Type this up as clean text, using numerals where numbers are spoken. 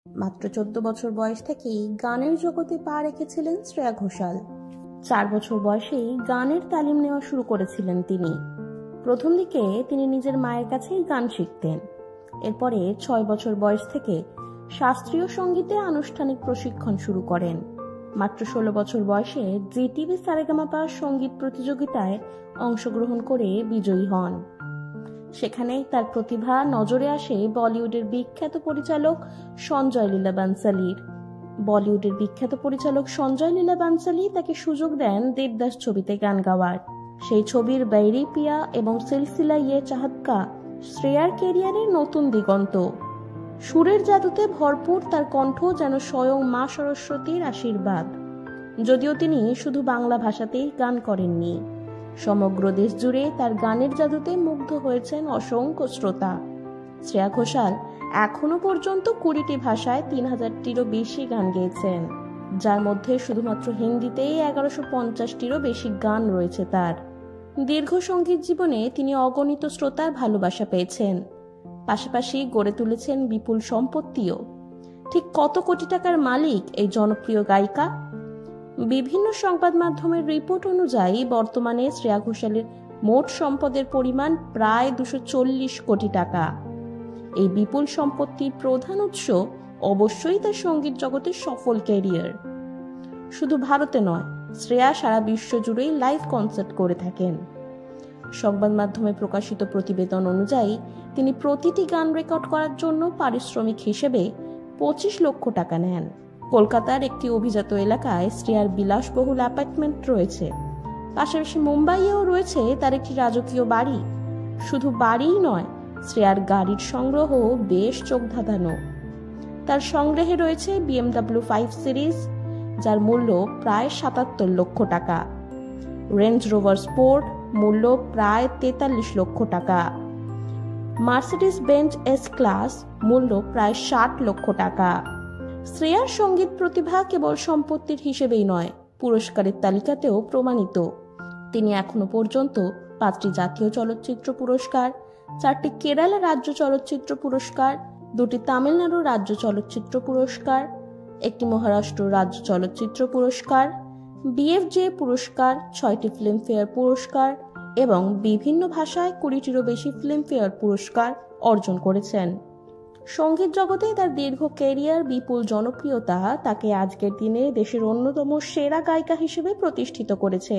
মাত্র 14 বছর বয়স থেকেই গানের জগতে পা রেখেছিলেন শ্রেয়া ঘোষাল। 4 বছর বয়সেই গানের তালিম নেওয়া শুরু করেছিলেন তিনি। প্রথম দিকে তিনি নিজের মায়ের কাছেই গান শিখতেন। এরপরে 6 বছর বয়স থেকে শাস্ত্রীয় সঙ্গীতে আনুষ্ঠানিক প্রশিক্ষণ শুরু করেন। মাত্র 16 বছর বয়সে জি টিভি সারেগামাপা সঙ্গীত প্রতিযোগিতায় অংশগ্রহণ করে বিজয়ী হন। সেখানে তার প্রতিভা নজরে আসে বলিউডের বিখ্যাত পরিচালক সঞ্জয় লীলা বানসালির। বলিউডের বিখ্যাত পরিচালক সঞ্জয় লীলা বানসালি তাকে সুযোগ দেন দেবদাস ছবিতে গান গাওয়ার। সেই ছবির বাইরি পিয়া এবং সিলসিলা ইয়ে চাহত কা শ্রেয়ার ক্যারিয়ারের নতুন দিগন্ত। সুরের জাদুতে ভরপুর তার কণ্ঠ যেন স্বয়ং মা সরস্বতীর আশীর্বাদ। যদিও তিনি শুধু বাংলা ভাষাতেই গান করেননি, সমগ্র দেশ জুড়ে তার গানের জাদুতে মুগ্ধ হয়েছেন অসংখ্য শ্রোতা। শ্রেয়া ঘোষাল এখনো পর্যন্ত 20টি ভাষায় 3000টিরও বেশি গান গেয়েছেন, যার মধ্যে শুধুমাত্র হিন্দিতেই 1150টিরও বেশি গান রয়েছে তার। দীর্ঘ সঙ্গীত জীবনে তিনি অগণিত শ্রোতার ভালোবাসা পেয়েছেন, পাশাপাশি গড়ে তুলেছেন বিপুল সম্পত্তিও। ঠিক কত কোটি টাকার মালিক এই জনপ্রিয় গায়িকা? বিভিন্ন সংবাদ মাধ্যমের রিপোর্ট অনুযায়ী বর্তমানে শ্রেয়া ঘোষালের মোট সম্পদের পরিমাণ প্রায় 240 কোটি টাকা। এই বিপুল সম্পত্তির প্রধান উৎস অবশ্যই তার সঙ্গীত জগতের সফল ক্যারিয়ার। শুধু ভারতে নয়, শ্রেয়া সারা বিশ্ব জুড়েই লাইভ কনসার্ট করে থাকেন। সংবাদ মাধ্যমে প্রকাশিত প্রতিবেদন অনুযায়ী তিনি প্রতিটি গান রেকর্ড করার জন্য পারিশ্রমিক হিসেবে 25 লক্ষ টাকা নেন। কলকাতার একটি অভিজাত এলাকায় শ্রেয়ার বিলাসবহুল অ্যাপার্টমেন্ট রয়েছে। পাশাপাশি মুম্বাইয়েও রয়েছে তার একটি রাজকীয় বাড়ি। শুধু বাড়িই নয়, শ্রেয়ার গাড়ির সংগ্রহ বেশ চোখ ধাঁধানো। তার সংগ্রহে রয়েছে BMW 5 সিরিজ, যার মূল্য প্রায় 77 লক্ষ টাকা, রেঞ্জ রোভার স্পোর্ট মূল্য প্রায় 43 লক্ষ টাকা, মার্সিডিজ বেঞ্জ এস ক্লাস মূল্য প্রায় 60 লক্ষ টাকা। শ্রেয়ার সঙ্গীত প্রতিভা কেবল সম্পত্তির হিসেবেই নয়, পুরস্কারের তালিকাতেও প্রমাণিত। তিনি এখনো পর্যন্ত 5টি জাতীয় চলচ্চিত্র পুরস্কার, 4টি কেরালা রাজ্য চলচ্চিত্র পুরস্কার, 2টি তামিলনাড়ু রাজ্য চলচ্চিত্র পুরস্কার, 1টি মহারাষ্ট্র রাজ্য চলচ্চিত্র পুরস্কার, BFJ পুরস্কার, 6টি ফিল্মফেয়ার পুরস্কার এবং বিভিন্ন ভাষায় 20টিরও বেশি ফিল্মফেয়ার পুরস্কার অর্জন করেছেন। সঙ্গীত জগতে তার দীর্ঘ ক্যারিয়ার, বিপুল জনপ্রিয়তা তাকে আজকের দিনে দেশের অন্যতম সেরা গায়িকা হিসেবে প্রতিষ্ঠিত করেছে।